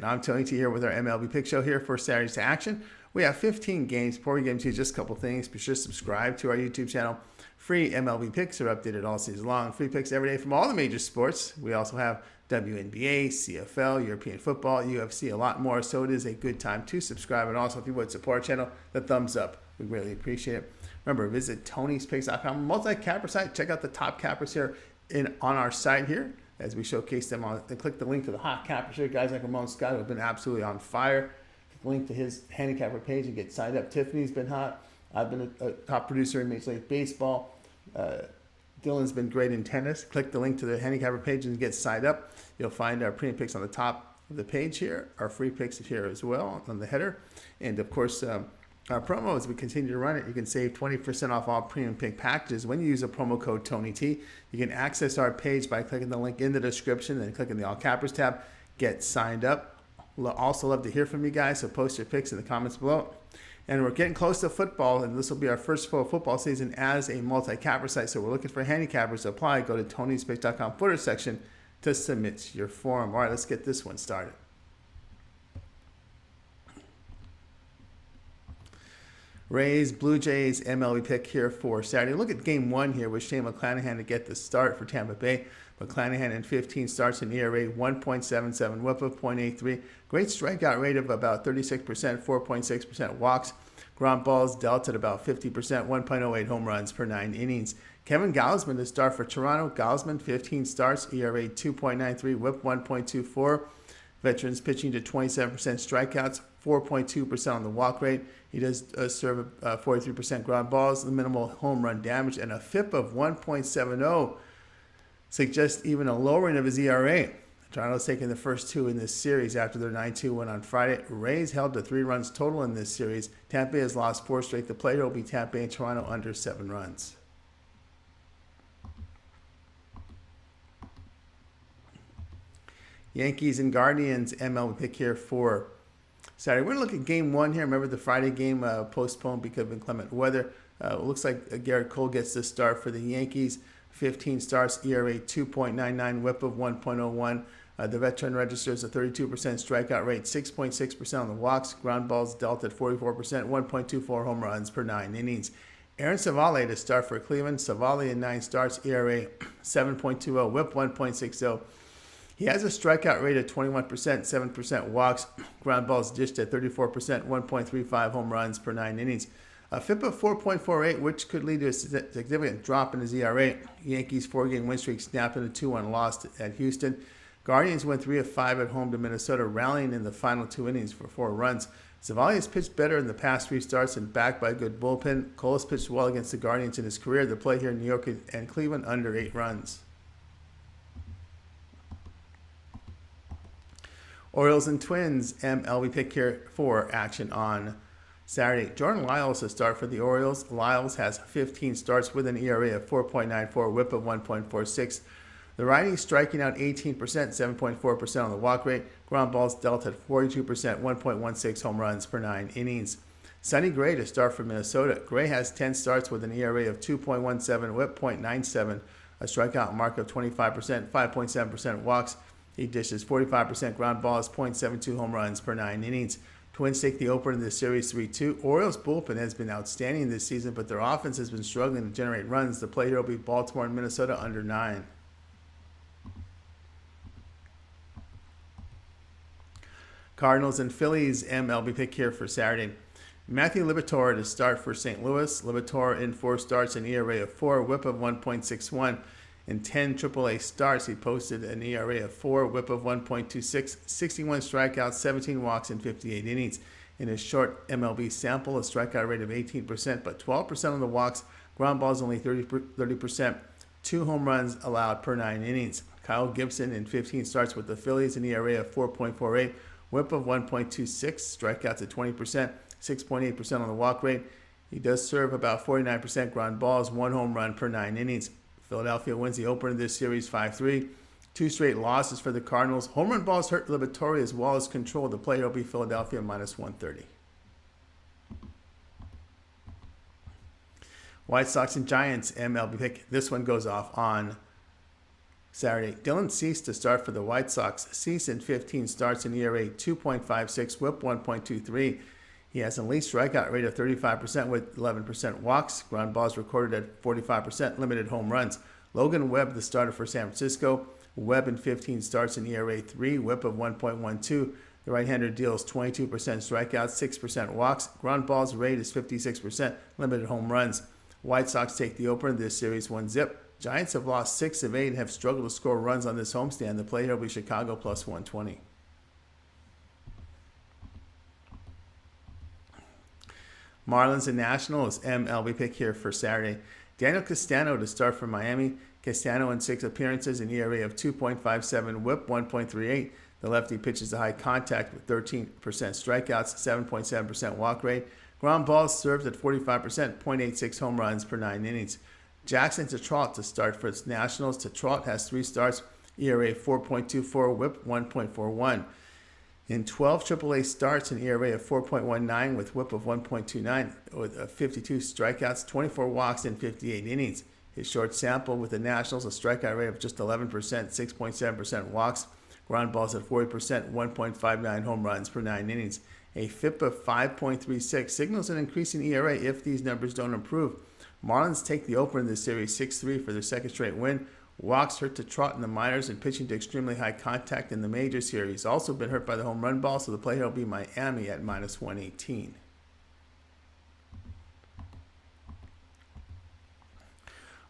And I'm Tony T here with our MLB Pick Show here for Saturday's action. We have 15 games. Before we get into just a couple things, be sure to subscribe to our YouTube channel. Free MLB picks are updated all season long. Free picks every day from all the major sports. We also have WNBA, CFL, European football, UFC, a lot more. So it is a good time to subscribe. And also, if you would support our channel, the thumbs up. We really appreciate it. Remember, visit Tony'sPicks.com, multi-capper site. Check out the top cappers here on our site here as we showcase them on. And click the link to the hot cappers here. Guys like Ramon Scott who have been absolutely on fire. Click the link to his handicapper page and get signed up. Tiffany's been hot. I've been a top producer in Major League Baseball. Dylan's been great in tennis. Click the link to the handicapper page and get signed up. You'll find our premium picks on the top of the page here. Our free picks here as well on the header. And of course, our promo, as we continue to run it, you can save 20% off all premium pick packages when you use a promo code TonyT. You can access our page by clicking the link in the description and clicking the All Cappers tab. Get signed up. We'll also love to hear from you guys, so post your picks in the comments below. And we're getting close to football, and this will be our first full football season as a multi-capper site. So we're looking for handicappers to apply. Go to Tony'sPicks.com footer section to submit your form. All right, let's get this one started. Rays, Blue Jays, MLB pick here for Saturday. Look at game one here with Shane McClanahan to get the start for Tampa Bay. McClanahan in 15 starts, an ERA 1.77, whip of 0.83. Great strikeout rate of about 36%, 4.6% walks. Ground balls dealt at about 50%, 1.08 home runs per 9 innings. Kevin Gausman to start for Toronto. Gausman, 15 starts, ERA 2.93, whip 1.24. Veterans pitching to 27% strikeouts, 4.2% on the walk rate. He does serve 43% ground balls, minimal home run damage, and a FIP of 1.70 suggests even a lowering of his ERA. Toronto's taking the first two in this series after their 9-2 win on Friday. Rays held to 3 runs total in this series. Tampa has lost 4 straight. The player will be Tampa and Toronto under 7 runs. Yankees and Guardians MLB pick here for Saturday. We're going to look at game one here. Remember the Friday game postponed because of inclement weather. Looks like Garrett Cole gets the start for the Yankees. 15 starts, ERA 2.99, whip of 1.01. The veteran registers a 32% strikeout rate, 6.6% on the walks. Ground balls dealt at 44%, 1.24 home runs per 9 innings. Aaron Savale to start for Cleveland. Savale in 9 starts, ERA 7.20, whip 1.60. He has a strikeout rate of 21%, 7% walks. Ground balls dished at 34%, 1.35 home runs per 9 innings. A FIP of 4.48, which could lead to a significant drop in his ERA. Yankees 4-game win streak snapped in a 2-1 loss at Houston. Guardians went 3 of 5 at home to Minnesota, rallying in the final 2 innings for 4 runs. Savale has pitched better in the past 3 starts and backed by a good bullpen. Cole has pitched well against the Guardians in his career. The play here in New York and Cleveland under 8 runs. Orioles and Twins MLB pick here for action on Saturday. Jordan Lyles to start for the Orioles. Lyles has 15 starts with an ERA of 4.94, whip of 1.46. The righty striking out 18%, 7.4% on the walk rate. Ground balls dealt at 42%, 1.16 home runs per 9 innings. Sonny Gray to start for Minnesota. Gray has 10 starts with an ERA of 2.17, whip 0.97, a strikeout mark of 25%, 5.7% walks. He dishes 45% ground balls, 0.72 home runs per 9 innings. Twins take the opener in this series 3-2. Orioles bullpen has been outstanding this season, but their offense has been struggling to generate runs. The play here will be Baltimore and Minnesota under 9. Cardinals and Phillies MLB pick here for Saturday. Matthew Liberatore to start for St. Louis. Liberatore in 4 starts, an ERA of 4, whip of 1.61. In 10 AAA starts, he posted an ERA of 4, whip of 1.26, 61 strikeouts, 17 walks in 58 innings. In his short MLB sample, a strikeout rate of 18%, but 12% on the walks. Ground balls only 30%. 2 home runs allowed per 9 innings. Kyle Gibson in 15 starts with the Phillies, an ERA of 4.48, whip of 1.26, strikeouts at 20%, 6.8% on the walk rate. He does serve about 49% ground balls, 1 home run per 9 innings. Philadelphia wins the opener of this series 5-3. 2 straight losses for the Cardinals. Home run balls hurt Liberatore as well as control. The play will be Philadelphia minus 130. White Sox and Giants MLB pick. This one goes off on Saturday, Dylan Cease to start for the White Sox. Cease in 15 starts in ERA 2.56, whip 1.23. He has a lead strikeout rate of 35% with 11% walks. Ground balls recorded at 45%, limited home runs. Logan Webb, the starter for San Francisco. Webb in 15 starts in ERA 3, whip of 1.12. The right-hander deals 22% strikeouts, 6% walks. Ground balls rate is 56%, limited home runs. White Sox take the opener in this series 1-0. Giants have lost 6 of 8 and have struggled to score runs on this homestand. The play here will be Chicago plus 120. Marlins and Nationals MLB pick here for Saturday. Daniel Castano to start for Miami. Castano in 6 appearances, an ERA of 2.57, whip 1.38. The lefty pitches a high contact with 13% strikeouts, 7.7% walk rate. Ground balls served at 45%, 0.86 home runs per 9 innings. Jackson Tetrault to start for its Nationals. Tetrault has 3 starts, ERA 4.24, whip 1.41. In 12 AAA starts, an ERA of 4.19 with whip of 1.29, with 52 strikeouts, 24 walks in 58 innings. His short sample with the Nationals, a strikeout rate of just 11%, 6.7% walks, ground balls at 40%, 1.59 home runs per 9 innings. A FIP of 5.36 signals an increasing ERA if these numbers don't improve. Marlins take the opener in this series 6-3 for their second straight win. Walks hurt to Trot in the minors and pitching to extremely high contact in the majors here. He's also been hurt by the home run ball, so the play here will be Miami at minus 118.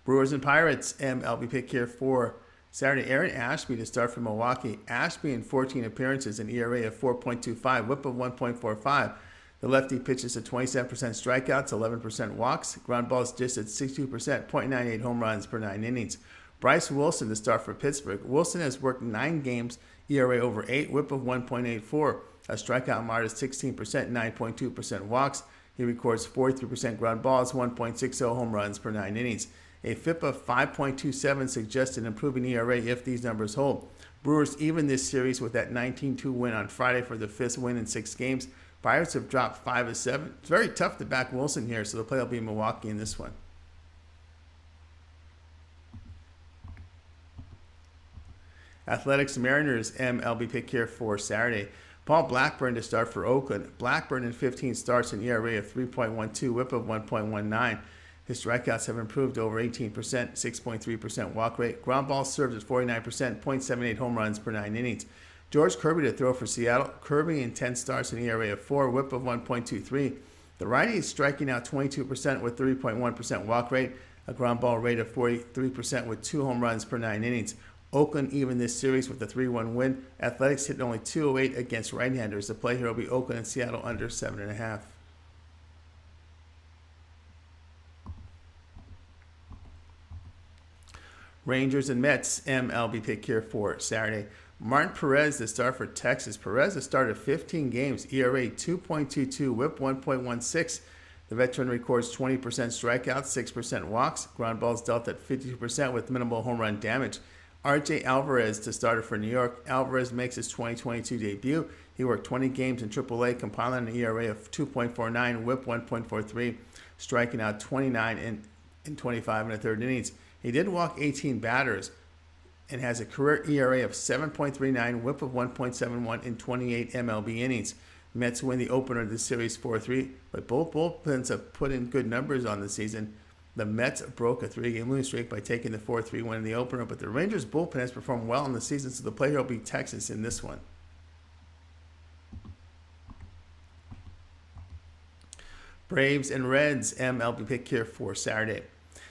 Brewers and Pirates MLB pick here for Saturday. Aaron Ashby to start for Milwaukee. Ashby in 14 appearances, an ERA of 4.25, whip of 1.45. The lefty pitches at 27% strikeouts, 11% walks. Ground balls just at 62%, 0.98 home runs per 9 innings. Bryce Wilson to start for Pittsburgh. Wilson has worked 9 games, ERA over 8, whip of 1.84. A strikeout mark is 16%, 9.2% walks. He records 43% ground balls, 1.60 home runs per 9 innings. A FIP of 5.27 suggests an improving ERA if these numbers hold. Brewers even this series with that 19-2 win on Friday for the 5th win in 6 games. Pirates have dropped 5 of 7. It's very tough to back Wilson here, so the play will be Milwaukee in this one. Athletics Mariners MLB pick here for Saturday. Paul Blackburn to start for Oakland. Blackburn in 15 starts, an ERA of 3.12, whip of 1.19. His strikeouts have improved to over 18%, 6.3% walk rate. Ground balls served at 49%, 0.78 home runs per 9 innings. George Kirby to throw for Seattle. Kirby in 10 starts, an ERA of 4, whip of 1.23. The righty is striking out 22% with 3.1% walk rate, a ground ball rate of 43% with 2 home runs per 9 innings. Oakland even this series with a 3-1 win. Athletics hit only 208 against right-handers. The play here will be Oakland and Seattle under 7.5. Rangers and Mets MLB pick here for Saturday. Martin Perez to start for Texas. Perez has started 15 games, ERA 2.22, whip 1.16. The veteran records 20% strikeouts, 6% walks. Ground balls dealt at 52% with minimal home run damage. RJ Alvarez to starter for New York. Alvarez makes his 2022 debut. He worked 20 games in AAA, compiling an ERA of 2.49, whip 1.43, striking out 29 in 25 and a third innings. He did walk 18 batters and has a career ERA of 7.39, whip of 1.71 in 28 MLB innings. Mets win the opener of the series 4-3, but both bullpens have put in good numbers on the season. The Mets broke a 3-game losing streak by taking the 4-3 win in the opener, but the Rangers bullpen has performed well in the season, so the play here will be Texas in this one. Braves and Reds MLB pick here for Saturday.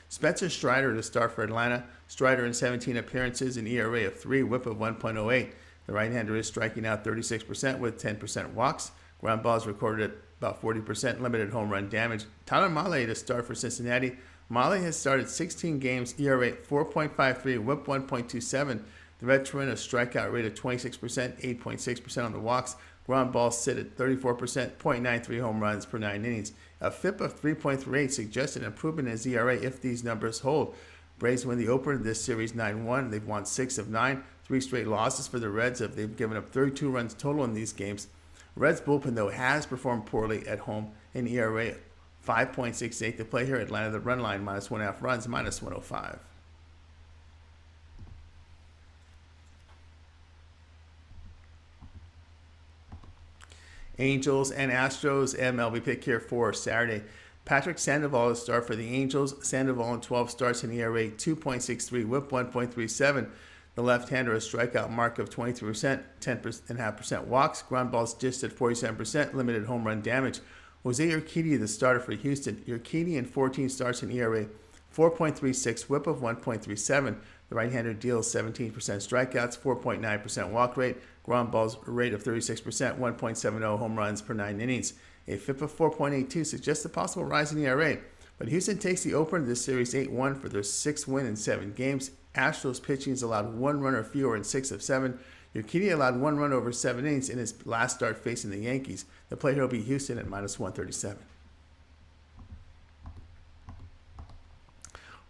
Spencer Strider to start for Atlanta. Strider in 17 appearances, an ERA of 3, whip of 1.08. The right-hander is striking out 36% with 10% walks. Ground balls recorded at about 40%, limited home run damage. Tyler Mahle to start for Cincinnati. Mahle has started 16 games, ERA 4.53, whip 1.27. The veteran a strikeout rate of 26%, 8.6% on the walks. Ground balls sit at 34%, 0.93 home runs per 9 innings. A FIP of 3.38 suggests an improvement in his ERA if these numbers hold. Braves win the opener of this series 9-1. They've won 6 of 9. 3 straight losses for the Reds. They've given up 32 runs total in these games. Reds bullpen, though, has performed poorly at home. An ERA 5.68 to play here. Atlanta, the run line, -1.5 runs, -105. Angels and Astros MLB pick here for Saturday. Patrick Sandoval to start for the Angels. Sandoval in 12 starts, an ERA 2.63, whip 1.37. The left-hander, a strikeout mark of 23%, 10.5% walks, ground balls just at 47%, limited home run damage. Jose Urquidy, the starter for Houston. Urquidy in 14 starts, an ERA 4.36, whip of 1.37. The right-hander deals 17% strikeouts, 4.9% walk rate, ground balls rate of 36%, 1.70 home runs per 9 innings. A FIP of 4.82 suggests a possible rise in ERA. But Houston takes the opener of this series 8-1 for their 6th win in 7 games. Astros pitching has allowed 1 run or fewer in 6 of 7. Urquidy allowed 1 run over 7 innings in his last start facing the Yankees. The play here will be Houston at -137.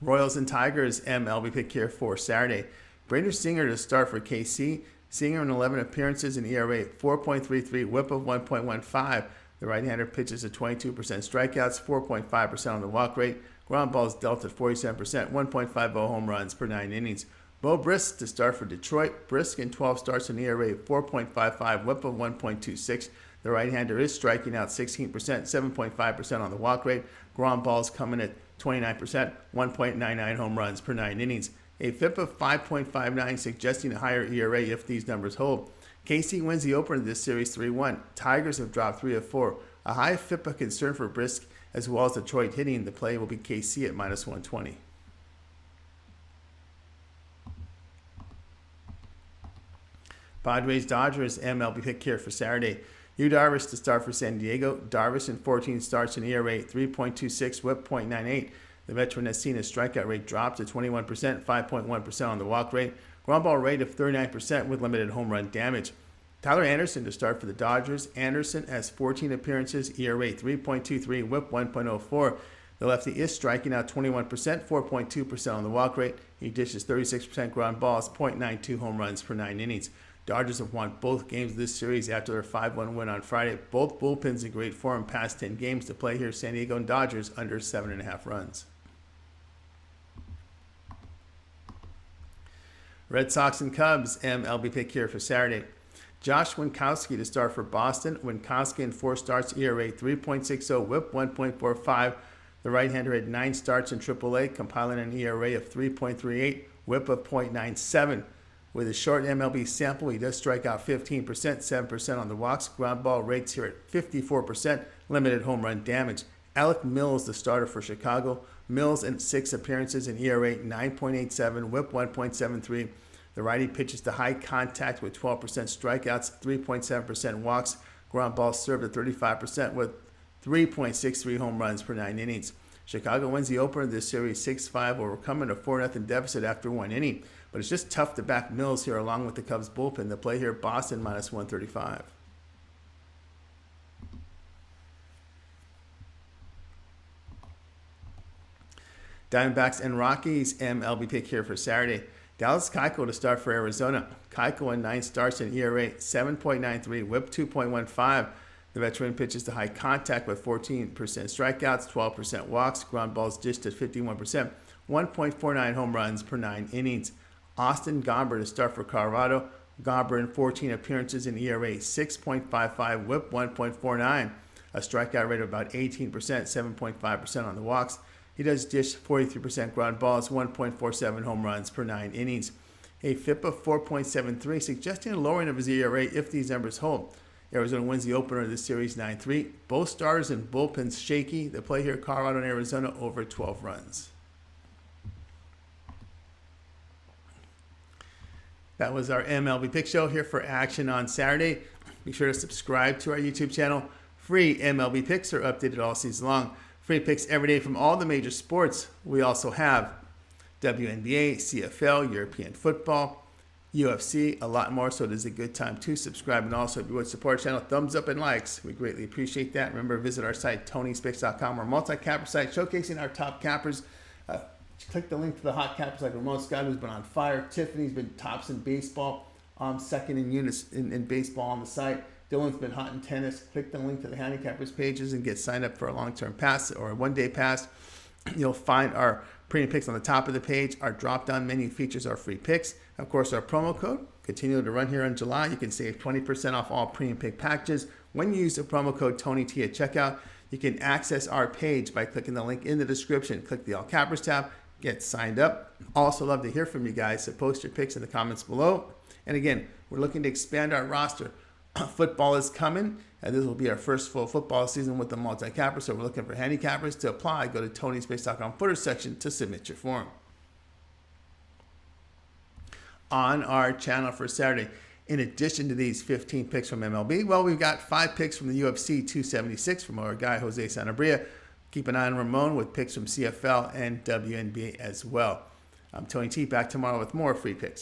Royals and Tigers MLB pick here for Saturday. Brady Singer to start for KC. Singer in 11 appearances, an ERA 4.33, whip of 1.15. The right-hander pitches at 22% strikeouts, 4.5% on the walk rate. Ground balls dealt at 47%, 1.50 home runs per 9 innings. Bo Brisk to start for Detroit. Brisk in 12 starts, an ERA of 4.55, whip of 1.26. The right-hander is striking out 16%, 7.5% on the walk rate. Ground balls coming at 29%, 1.99 home runs per 9 innings. A FIP of 5.59 suggesting a higher ERA if these numbers hold. KC wins the opener of this series 3-1. Tigers have dropped 3 of 4. A high FIP of concern for Brisk as well as Detroit hitting. The play will be KC at -120. Padres Dodgers MLB pick here for Saturday. Yu Darvish to start for San Diego. Darvish in 14 starts, an ERA 3.26, whip 0.98. The veteran has seen his strikeout rate drop to 21%, 5.1% on the walk rate. Ground ball rate of 39% with limited home run damage. Tyler Anderson to start for the Dodgers. Anderson has 14 appearances, ERA 3.23, whip 1.04. The lefty is striking out 21%, 4.2% on the walk rate. He dishes 36% ground balls, 0.92 home runs per 9 innings. Dodgers have won both games of this series after their 5-1 win on Friday. Both bullpens in great form past 10 games to play here. San Diego and Dodgers under 7.5 runs. Red Sox and Cubs MLB pick here for Saturday. Josh Winkowski to start for Boston. Winkowski in 4 starts, ERA 3.60, whip 1.45. The right-hander had 9 starts in AAA, compiling an ERA of 3.38, whip of 0.97. With a short MLB sample, he does strike out 15%, 7% on the walks. Ground ball rates here at 54%, limited home run damage. Alec Mills, the starter for Chicago. Mills in 6 appearances, an ERA 9.87, whip 1.73. The righty pitches to high contact with 12% strikeouts, 3.7% walks. Ground balls served at 35% with 3.63 home runs per 9 innings. Chicago wins the opener of this series 6-5, overcoming a 4-0 deficit after 1 inning. But it's just tough to back Mills here along with the Cubs bullpen. The play here, Boston -135. Diamondbacks and Rockies MLB pick here for Saturday. Dallas Keuchel to start for Arizona. Keuchel in 9 starts, an ERA 7.93, whip 2.15. The veteran pitches to high contact with 14% strikeouts, 12% walks. Ground balls dished at 51%, 1.49 home runs per 9 innings. Austin Gomber to start for Colorado. Gomber in 14 appearances, an ERA 6.55, whip 1.49. A strikeout rate of about 18%, 7.5% on the walks. He does dish 43% ground balls, 1.47 home runs per 9 innings. A FIP of 4.73, suggesting a lowering of his ERA if these numbers hold. Arizona wins the opener of this series 9-3. Both starters and bullpens shaky. The play here, Colorado and Arizona over 12 runs. That was our MLB Pick Show here for action on Saturday. Be sure to subscribe to our YouTube channel. Free MLB picks are updated all season long. Free picks every day from all the major sports. We also have WNBA, CFL, European football, UFC, a lot more. So it is a good time to subscribe. And also, if you would support our channel, thumbs up and likes. We greatly appreciate that. Remember, visit our site, TonySpicks.com, our multi-capper site showcasing our top cappers. Click the link to the hot cappers like Ramon Scott, who's been on fire. Tiffany's been tops in baseball. Second in units in baseball on the site. Dylan's been hot in tennis. Click the link to the handicappers pages and get signed up for a long-term pass or a one-day pass. You'll find our premium picks on the top of the page. Our drop-down menu features our free picks. Of course, our promo code continue to run here in July. You can save 20% off all premium pick packages when you use the promo code TonyT at checkout. You can access our page by clicking the link in the description. Click the All Cappers tab, get signed up. Also love to hear from you guys, so post your picks in the comments below. And again, we're looking to expand our roster. Football is coming, and this will be our first full football season with the multi-capper, so we're looking for handicappers. To apply, go to tonyspace.com footer section to submit your form. On our channel for Saturday, in addition to these 15 picks from MLB, well, we've got 5 picks from the UFC 276 from our guy Jose Sanabria. Keep an eye on Ramon with picks from CFL and WNBA as well. I'm Tony T, back tomorrow with more free picks.